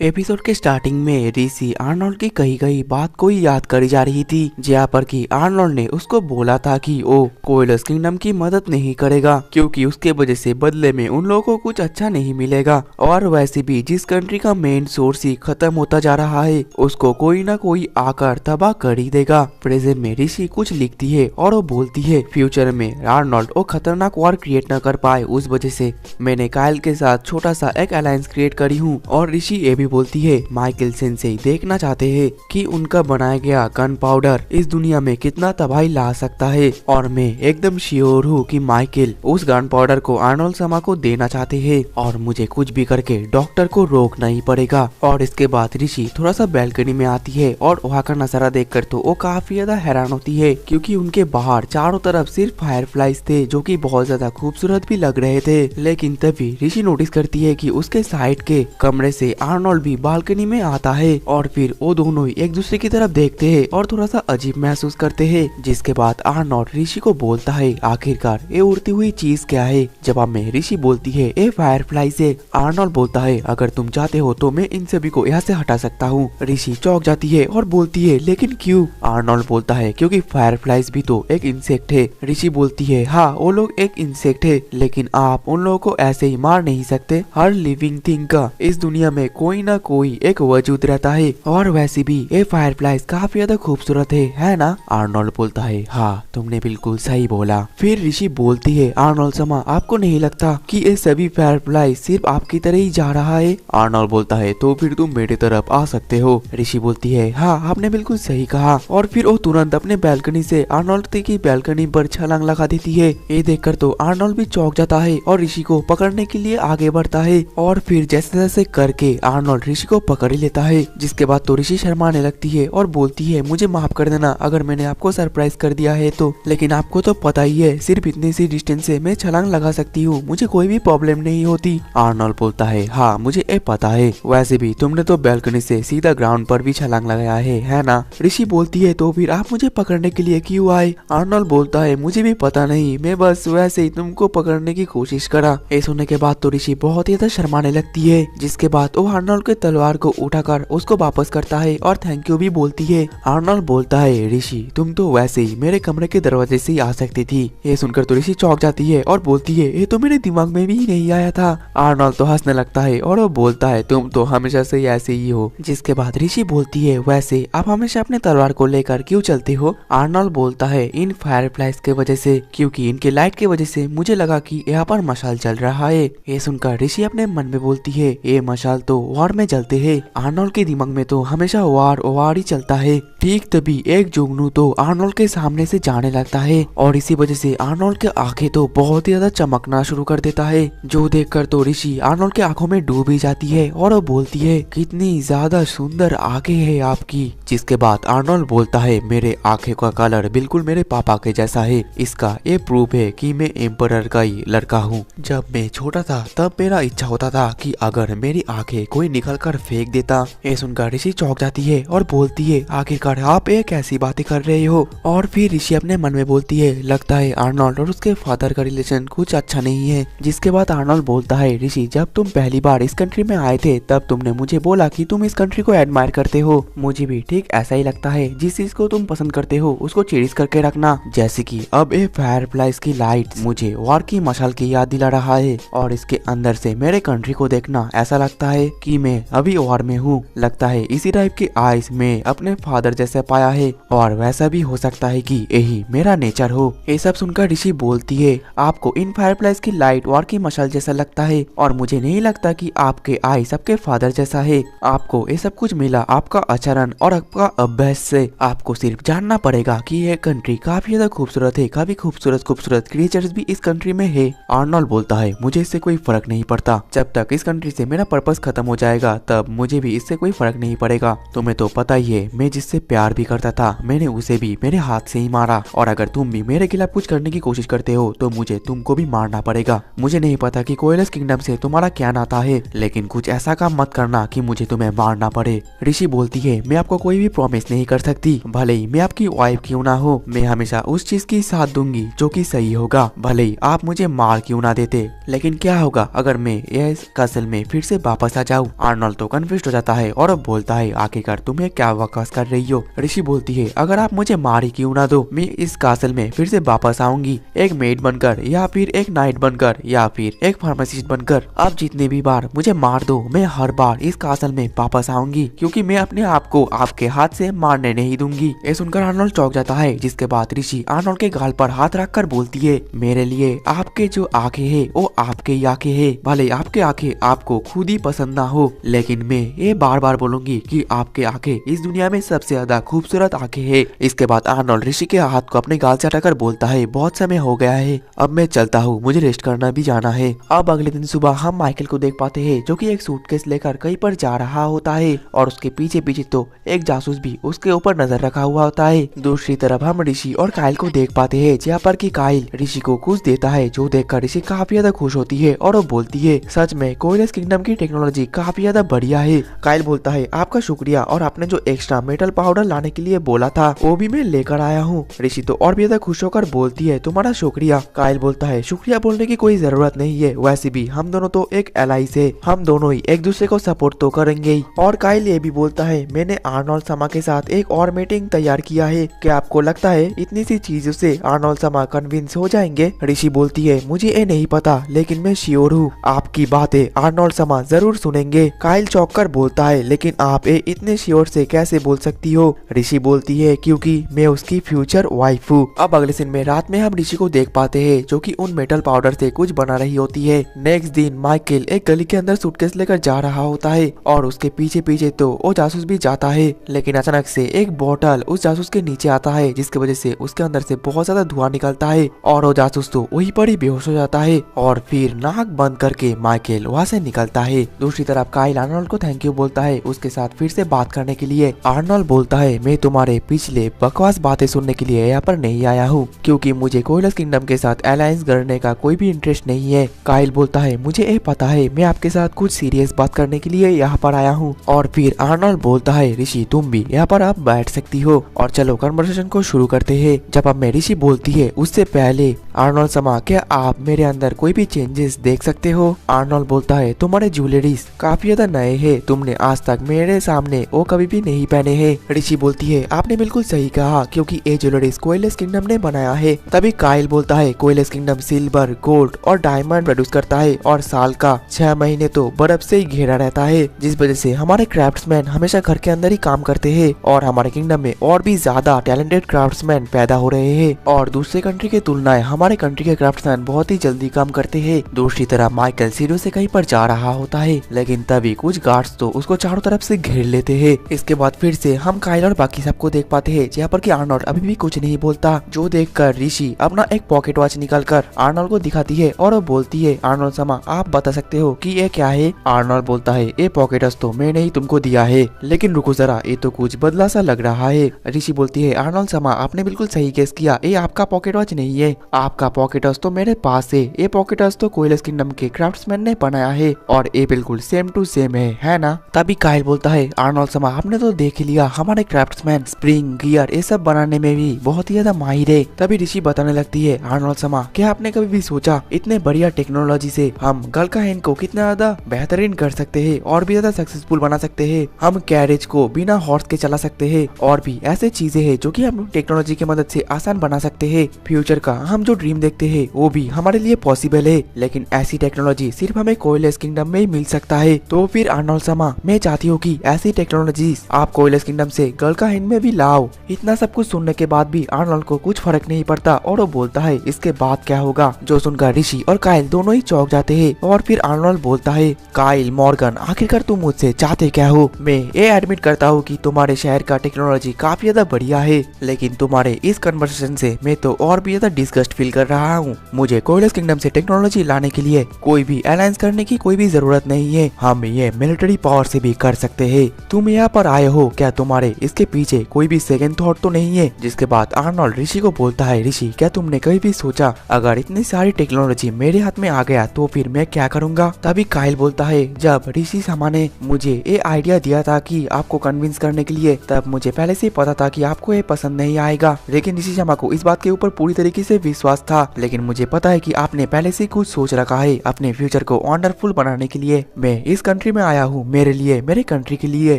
Episode के starting में ऋषि Arnold की कही गई बात को ही याद करी जा रही थी, जहाँ पर कि आर्नोल्ड ने उसको बोला था कि वो कोयलस किंगडम की मदद नहीं करेगा क्योंकि उसके वजह से बदले में उन लोगों को कुछ अच्छा नहीं मिलेगा। और वैसे भी जिस कंट्री का मेन सोर्स ही खत्म होता जा रहा है उसको कोई ना कोई आकर तबाह कर ही देगा। प्रेजेंट में ऋषि कुछ लिखती है और वो बोलती है फ्यूचर में आर्नोल्ड वो खतरनाक वॉर क्रिएट न कर पाए, उस वजह से मैंने कायल के साथ छोटा सा एक अलायंस क्रिएट करी हूँ। और ऋषि ये भी बोलती है माइकल सेंसेई देखना चाहते हैं कि उनका बनाया गया गन पाउडर इस दुनिया में कितना तबाही ला सकता है, और मैं एकदम श्योर हूँ कि माइकल उस गन पाउडर को आर्नोल्ड समा को देना चाहते हैं और मुझे कुछ भी करके डॉक्टर को रोकना ही पड़ेगा। और इसके बाद ऋषि थोड़ा सा बैल्कनी में आती है और वहाँ का नजारा देखकर तो वो काफी ज्यादा हैरान होती है क्योंकि उनके बाहर चारों तरफ सिर्फ फायरफ्लाइज थे जो कि बहुत ज्यादा खूबसूरत भी लग रहे थे। लेकिन तभी ऋषि नोटिस करती है कि उसके साइड के कमरे से आर्नोल्ड भी बालकनी में आता है और फिर वो दोनों ही एक दूसरे की तरफ देखते हैं और थोड़ा सा अजीब महसूस करते हैं। जिसके बाद आर्नोल्ड ऋषि को बोलता है आखिरकार ये उड़ती हुई चीज क्या है। जवाब में ऋषि बोलती है ये फायरफ्लाई है। आर्नोल्ड बोलता है अगर तुम चाहते हो तो मैं इन सभी को यहाँ से हटा सकता हूँ। ऋषि चौंक जाती है और बोलती है लेकिन क्यों। आर्नोल्ड बोलता है क्योंकि फायरफ्लाइज भी तो एक इंसेक्ट है। ऋषि बोलती है हाँ वो लोग एक इंसेक्ट है लेकिन आप उन लोगों को ऐसे ही मार नहीं सकते। हर लिविंग थिंग का इस दुनिया में कोई ना कोई एक वजूद रहता है और वैसे भी ये फायरफ्लाइज काफी ज्यादा खूबसूरत है ना। आर्नोल्ड बोलता है हाँ तुमने बिल्कुल सही बोला। फिर ऋषि बोलती है आर्नोल्ड समा आपको नहीं लगता कि ये सभी फायरफ्लाइज सिर्फ आपकी तरह ही जा रहा है। आर्नोल्ड बोलता है तो फिर तुम मेरी तरफ आ सकते हो। ऋषि बोलती है हाँ आपने बिल्कुल सही कहा। और फिर वो तुरंत अपने बैल्कनी से आर्नोल्ड की बैल्कनी पर छलांग लगा देती है। ये देखकर तो आर्नोल्ड भी चौंक जाता है और ऋषि को पकड़ने के लिए आगे बढ़ता है और फिर जैसे जैसे करके आर्नोल्ड ऋषि को पकड़ ही लेता है। जिसके बाद तो ऋषि शर्माने लगती है और बोलती है मुझे माफ कर देना अगर मैंने आपको सरप्राइज कर दिया है तो, लेकिन आपको तो पता ही है सिर्फ इतनी सी डिस्टेंस से मैं छलांग लगा सकती हूँ, मुझे कोई भी प्रॉब्लम नहीं होती। आर्नोल्ड बोलता है हाँ मुझे ये पता है, वैसे भी तुमने तो बैल्कनी से सीधा ग्राउंड पर भी छलांग लगाया है ना। ऋषि बोलती है तो फिर आप मुझे पकड़ने के लिए क्यों आए। आर्नोल्ड बोलता है मुझे भी पता नहीं, मैं बस वैसे ही तुमको पकड़ने की कोशिश करा। ये सुनने के बाद तो ऋषि बहुत ही ज्यादा शर्माने लगती है। जिसके बाद वो आर्नोल्ड के तलवार को उठाकर उसको वापस करता है और थैंक यू भी बोलती है। आर्नोल्ड बोलता है ऋषि तुम तो वैसे ही मेरे कमरे के दरवाजे से ही आ सकती थी। ये सुनकर तो ऋषि चौंक जाती है और बोलती है ये तो मेरे दिमाग में भी नहीं आया था। आर्नोल्ड तो हंसने लगता है और वो बोलता है तुम तो हमेशा से ऐसे ही हो। जिसके बाद ऋषि बोलती है वैसे आप हमेशा अपने तलवार को लेकर क्यों चलते हो। आर्नोल्ड बोलता है इन फायरफ्लाइज के वजह से, क्योंकि इनके लाइट के वजह से मुझे लगा कि यहाँ पर मशाल चल रहा है। ये सुनकर ऋषि अपने मन में बोलती है ये मशाल तो वॉर में जलते है। आर्नोल्ड के दिमाग में तो हमेशा वार ही चलता है। ठीक तभी एक जुगनू तो आर्नोल्ड के सामने से जाने लगता है और इसी वजह से आर्नोल्ड के आंखें तो बहुत ही ज्यादा चमकना शुरू कर देता है, जो देखकर तो ऋषि आर्नोल्ड के आंखों में डूब ही जाती है और वो बोलती है कितनी ज्यादा सुंदर आंखें हैं आपकी। जिसके बाद आर्नोल्ड बोलता है मेरे आंखें का कलर बिल्कुल मेरे पापा के जैसा है, इसका ये प्रूफ है कि मैं एम्परर का ही लड़का हूँ। जब मैं छोटा था तब मेरा इच्छा होता था कि अगर मेरी आंखें कोई निकल कर फेंक देता। ये सुनकर ऋषि चौंक जाती है और बोलती है आखिरकार आप ये कैसी बातें कर रहे हो। और फिर ऋषि अपने मन में बोलती है लगता है आर्नोल्ड और उसके फादर का रिलेशन कुछ अच्छा नहीं है। जिसके बाद आर्नोल्ड बोलता है ऋषि जब तुम पहली बार इस कंट्री में आए थे तब तुमने मुझे बोला कि तुम इस कंट्री को एडमायर करते हो, मुझे भी ठीक ऐसा ही लगता है। जिस चीज को तुम पसंद करते हो उसको चेरिश करके रखना। जैसे कि अब ये फायरफ्लाइज की लाइट मुझे वॉर की मशाल की याद दिला रहा है और इसके अंदर से मेरे कंट्री को देखना ऐसा लगता है कि मैं अभी वॉर में हूँ। लगता है इसी टाइप के आइज में अपने फादर जैसे पाया है और वैसा भी हो सकता है कि यही मेरा नेचर हो। ये सब सुनकर ऋषि बोलती है आपको इन फायरफ्लाइज की लाइट वॉर की मशाल जैसा लगता है और मुझे नहीं लगता कि आपके आई सबके फादर जैसा है। आपको ये सब कुछ मिला आपका आचरण और आपका अभ्यास से। आपको सिर्फ जानना पड़ेगा कि यह कंट्री काफी ज्यादा खूबसूरत है, काफी खूबसूरत क्रिएचर्स भी इस कंट्री में है। आर्नोल्ड बोलता है मुझे इससे कोई फर्क नहीं पड़ता, जब तक इस कंट्री से मेरा पर्पस खत्म हो जाएगा तब मुझे भी इससे कोई फर्क नहीं पड़ेगा। तुम्हें तो पता ही है मैं जिससे प्यार भी करता था मैंने उसे भी मेरे हाथ से ही मारा, और अगर तुम भी मेरे खिलाफ कुछ करने की कोशिश करते हो तो मुझे तुमको भी मारना पड़ेगा। मुझे नहीं पता कि कोयलस किंगडम से तुम्हारा क्या नाता है, लेकिन कुछ ऐसा काम मत करना कि मुझे तुम्हें मारना पड़े। ऋषि बोलती है मैं आपको कोई भी प्रॉमिस नहीं कर सकती, भले ही मैं आपकी वाइफ क्यों ना हो, मैं हमेशा उस चीज की साथ दूंगी जो कि सही होगा, भले ही आप मुझे मार क्यों ना देते। लेकिन क्या होगा अगर मैं इस कसल में फिर से वापस आ जाऊँ। आर्नोल्ड तो कन्फ्यूज हो जाता है और बोलता है आखिरकार तुम्हें क्या बकवास कर रही हो। ऋषि बोलती है अगर आप मुझे मार ही क्यों ना दो, मैं इस कासल में फिर से वापस आऊंगी, एक मेड बनकर या फिर एक नाइट बनकर या फिर एक फार्मासिस्ट बनकर। आप जितने भी बार मुझे मार दो, मैं हर बार इस कासल में वापस आऊंगी, क्योंकि मैं अपने आप को आपके हाथ से मारने नहीं दूंगी। ये सुनकर आर्नोल्ड चौंक जाता है, जिसके बाद ऋषि आर्नोल्ड के गाल पर हाथ रखकर बोलती है मेरे लिए आपके जो आंखें हैं वो आपके ही आंखें हैं, भले आपके आंखें आपको खुद ही पसंद ना हो, लेकिन मैं ये बार बार बोलूंगी कि आपके आंखें इस दुनिया में सबसे ज्यादा खूबसूरत आंखें हैं। इसके बाद आर्नोल्ड ऋषि के हाथ को अपने गाल से हटाकर बोलता है बहुत समय हो गया है, अब मैं चलता हूँ, मुझे रेस्ट करना भी जाना है। अब अगले दिन सुबह हम माइकल को देख पाते हैं जो कि एक सूटकेस लेकर कहीं पर जा रहा होता है और उसके पीछे पीछे तो एक जासूस भी उसके ऊपर नजर रखा हुआ होता है। दूसरी तरफ हम ऋषि और काइल को देख पाते हैं जहाँ पर कि काइल ऋषि को कुछ देता है, जो देखकर ऋषि काफी ज्यादा खुश होती है और वो बोलती है सच में कोइलस किंगडम की टेक्नोलॉजी काफी ज्यादा बढ़िया है। काइल बोलता है आपका शुक्रिया, और आपने जो एक्स्ट्रा मेटल पाउडर लाने के लिए बोला था वो भी मैं लेकर आया हूँ। ऋषि तो और भी ज्यादा खुश होकर बोलती है तुम्हारा शुक्रिया। काइल बोलता है शुक्रिया बोलने की कोई जरूरत नहीं है, वैसे भी हम दोनों तो एक एलाइस है, हम दोनों ही एक दूसरे को सपोर्ट तो करेंगे ही। और काइल ये भी बोलता है मैंने आर्नोल्ड समा के साथ एक और मीटिंग तैयार किया है, क्या आपको लगता है इतनी सी चीजों से आर्नोल्ड समा कन्विंस हो जाएंगे? ऋषि बोलती है मुझे ये नहीं पता, लेकिन मैं श्योर हूँ आपकी बातें आर्नोल्ड समा जरूर सुनेंगे। काइल चौंक कर बोलता है लेकिन आप ये इतने श्योर से कैसे बोल सकती हो? ऋषि बोलती है क्योंकि मैं उसकी फ्यूचर वाइफ हूँ। अब अगले दिन में रात में हम ऋषि को देख पाते हैं जो कि उन मेटल पाउडर से कुछ बना रही होती है। नेक्स्ट दिन माइकल एक गली के अंदर सूटकेस लेकर जा रहा होता है और उसके पीछे पीछे तो वो जासूस भी जाता है, लेकिन अचानक से एक बोतल उस जासूस के नीचे आता है, जिसकी वजह से उसके अंदर से बहुत ज्यादा धुआं निकलता है और वो जासूस तो वहीं पर ही बेहोश हो जाता है और फिर नाक बंद करके माइकल वहाँ से निकलता है। दूसरी तरफ काइल आर्नोल्ड को थैंक यू बोलता है उसके साथ फिर से बात करने के लिए। आर्नोल्ड बोलता है मैं तुम्हारे पिछले बकवास बातें सुनने के लिए यहाँ पर नहीं आया हूँ, क्योंकि मुझे कोइलस किंगडम के साथ अलायंस करने का कोई भी इंटरेस्ट नहीं है। काइल बोलता है मुझे ये पता है, मैं आपके साथ कुछ सीरियस बात करने के लिए यहाँ पर आया हूँ। और फिर आर्नोल्ड बोलता है ऋषि तुम भी यहाँ पर आप बैठ सकती हो और चलो कन्वर्सेशन को शुरू करते हैं। जब अब मैं ऋषि बोलती है उससे पहले आर्नोल्ड समा क्या आप मेरे अंदर कोई भी चेंजेस देख सकते हो? आर्नोल्ड बोलता है तुम्हारे ज्वेलरीज काफी ज्यादा नए हैं, तुमने आज तक मेरे सामने वो कभी भी नहीं पहने हैं। ऋषि बोलती है आपने बिल्कुल सही कहा, क्योंकि ये ज्वेलरीज कोइलस किंगडम ने बनाया है। तभी काइल बोलता है कोइलस किंगडम सिल्वर, गोल्ड और डायमंड प्रोड्यूस करता है और साल का 6 महीने तो बर्फ से ही घेरा रहता है, जिस वजह से हमारे क्राफ्ट्समैन हमेशा घर के अंदर ही काम करते हैं और हमारे किंगडम में और भी ज्यादा टैलेंटेड क्राफ्ट्समैन पैदा हो रहे हैं और दूसरे कंट्री के तुलनाएं हमारे कंट्री के क्राफ्ट्समैन बहुत ही जल्दी काम करते हैं। दूसरी तरफ माइकल सीढ़ियों से कहीं पर जा रहा होता है, लेकिन तभी कुछ गार्ड्स तो उसको चारों तरफ से घेर लेते हैं। इसके बाद फिर से हम काइल और बाकी सबको देख पाते हैं जहाँ पर कि आर्नोल्ड अभी भी कुछ नहीं बोलता, जो देखकर ऋषि अपना एक पॉकेट वॉच निकालकर आर्नोल्ड को दिखाती है और वो बोलती है आर्नोल्ड समा आप बता सकते हो कि ये क्या है? आर्नोल्ड बोलता है ये पॉकेट वॉच तो मैंने ही तुमको दिया है, लेकिन रुको जरा ये तो कुछ बदला सा लग रहा है। ऋषि बोलती है आर्नोल्ड समा आपने बिल्कुल सही गेस किया, ये आपका पॉकेट वॉच नहीं है, आपका पॉकेट वॉच तो मेरे पास है। ये पॉकेट वॉच तो कोइलस किंगडम के क्राफ्ट्समैन ने बनाया है और ये बिल्कुल सेम टू सेम है ना? तभी काइल बोलता है आर्नोल्ड समा आपने तो देख लिया हमारे क्राफ्ट्समैन स्प्रिंग गियर ये सब बनाने में भी बहुत ही ज्यादा माहिर है। तभी ऋषि बताने लगती है आर्नोल्ड समा क्या आपने कभी भी सोचा इतने बढ़िया टेक्नोलॉजी से हम गलका हैंड को कितना ज्यादा बेहतरीन कर सकते हैं और भी ज्यादा सक्सेसफुल बना सकते हैं। हम कैरेज को बिना हॉर्स के चला सकते हैं और भी ऐसे चीजें हैं जो कि हम टेक्नोलॉजी की मदद से आसान बना सकते हैं। फ्यूचर का हम जो ड्रीम देखते हैं वो भी हमारे लिए पॉसिबल है, लेकिन ऐसी टेक्नोलॉजी सिर्फ हमें कोइलस किंगडम में ही मिल सकता है। तो फिर आर्नोल्ड समा मैं चाहती हूँ कि ऐसी टेक्नोलॉजी आप कोइलस किंगडम से गलका हैंड में भी लाओ। इतना सब कुछ सुनने के बाद भी आर्नोल्ड को कुछ फर्क नहीं पड़ता और वो बोलता है इसके बाद क्या होगा, जो सुनकर ऋषि और काइल दोनों ही चौंक जाते हैं। और फिर आर्नोल्ड बोलता है काइल मॉर्गन आखिरकार तुम मुझसे चाहते क्या हो? मैं ये एडमिट करता हूँ कि तुम्हारे शहर का टेक्नोलॉजी काफी ज्यादा बढ़िया है, लेकिन तुम्हारे इस कन्वर्सेशन से मैं तो और भी ज्यादा डिस्गस्ट फील कर रहा हूँ। मुझे कोइलस किंगडम से टेक्नोलॉजी लाने के लिए कोई भी अलायंस करने की कोई भी जरूरत नहीं है, हम ये मिलिट्री पावर से भी कर सकते हैं। तुम यहाँ पर आए हो, क्या तुम्हारे इसके पीछे कोई भी सेकंड थॉट तो नहीं है? जिसके बाद आर्नोल्ड ऋषि को बोलता है ऋषि क्या तुमने कभी भी सोचा अगर इतनी सारी टेक्नोलॉजी मेरे हाथ में आ गया तो फिर मैं क्या करूंगा? तभी काइल बोलता है जब ऋषि शर्मा ने मुझे ये आइडिया दिया था कि आपको कन्विंस करने के लिए, तब मुझे पहले से पता था कि आपको ये पसंद नहीं आएगा, लेकिन ऋषि शर्मा को इस बात के ऊपर पूरी तरीके से विश्वास था। लेकिन मुझे पता है कि आपने पहले से कुछ सोच रखा है अपने फ्यूचर को वंडरफुल बनाने के लिए। मैं इस कंट्री में आया हूँ मेरे लिए, मेरे कंट्री के लिए,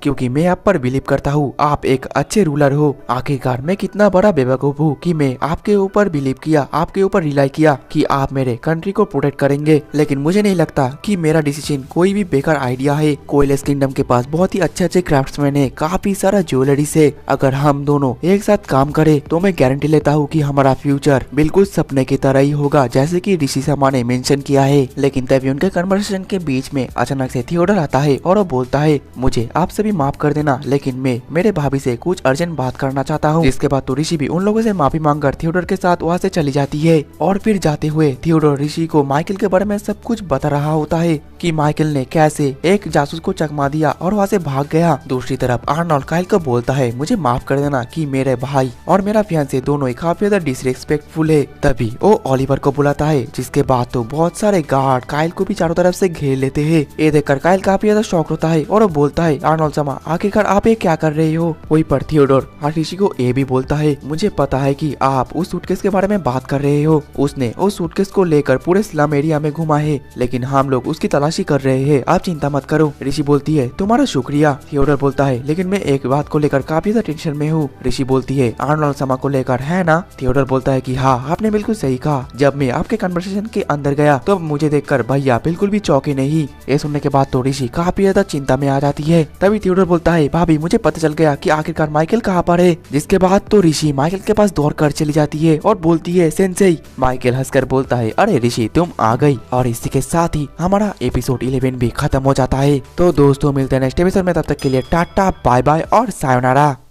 क्योंकि मैं आप पर बिलीव करता हूँ। आप एक अच्छे रूलर हो। आखिरकार मैं कितना बड़ा बेवकूफ हूँ कि मैं आपके ऊपर बिलीव किया, आपके ऊपर रिलाई किया कि आप मेरे कंट्री को प्रोटेक्ट करेंगे। लेकिन मुझे नहीं लगता कि मेरा डिसीजन कोई भी बेकार आइडिया है। कोयलेस किंगडम के पास बहुत ही अच्छे अच्छे क्राफ्ट्समैन है, काफी सारा ज्वेलरी से। अगर हम दोनों एक साथ काम करें तो मैं गारंटी लेता हूँ कि हमारा फ्यूचर बिल्कुल सपने की तरह ही होगा, जैसे कि ऋषि शर्मा ने मेंशन किया है। लेकिन तभी उनके कन्वर्सेशन के बीच में अचानक से थियोडर आता है और वो बोलता है, मुझे आप सभी माफ कर देना, लेकिन मैं मेरे भाभी से कुछ अर्जेंट बात करना चाहता हूँ। जिसके बाद तो ऋषि भी उन लोगों से माफी मांगकर थियोडर के साथ वहाँ से चली जाती है। और फिर जाते हुए थियोडर ऋषि को माइकल के बारे में सब कुछ बता रहा होता है कि माइकल ने कैसे एक जासूस को चकमा दिया और वहाँ से भाग गया। दूसरी तरफ आर्नोल्ड काइल को बोलता है, मुझे माफ कर देना कि मेरे भाई और मेरा फियांसे दोनों ही काफी ज्यादा डिसरिस्पेक्टफुल है। तभी वो ओलिवर को बुलाता है, जिसके बाद तो बहुत सारे गार्ड काइल को भी चारों तरफ से घेर लेते हैं। ये देखकर काइल काफी ज्यादा शॉक होता है और वो बोलता है, आर्नोल्ड शर्मा आखिरकार आप ये क्या कर रहे हो। वहीं पर थियोडोर ऋषि को ये भी बोलता है, मुझे पता है कि आप उस सूटकेस के बारे में बात कर रहे हो। उसने उस सूटकेस को लेकर पूरे स्लम एरिया में घुमा है, लेकिन हम लोग उसकी तलाशी कर रहे हैं, आप चिंता मत करो। ऋषि बोलती है, तुम्हारा शुक्रिया। थियोडोर बोलता है, लेकिन मैं एक बात को लेकर काफी ज्यादा टेंशन में हूँ। ऋषि बोलती है, आर्नोल्ड शर्मा को लेकर है ना। थियोडोर बोलता है कि हाँ, आपने बिल्कुल सही कहा। जब मैं आपके कन्वर्सेशन के अंदर गया तो मुझे देखकर भैया बिल्कुल भी चौंके नहीं। ये सुनने के बाद तो ऋषि काफी ज्यादा चिंता में आ जाती है। तभी थियोडोर बोलता है, भाभी मुझे पता चल गया कि आखिरकार माइकल कहाँ पर है। जिसके बाद तो ऋषि माइकल के पास दौड़ कर चली जाती है और बोलती है, सेंसेई। माइकल हंसकर बोलता है, अरे ऋषि तुम आ गई। और इसी के साथ ही हमारा एपिसोड 11 भी खत्म हो जाता है। तो दोस्तों मिलते हैं नेक्स्ट एपिसोड में, तब तक के लिए टाटा बाय बाय और सायोनारा।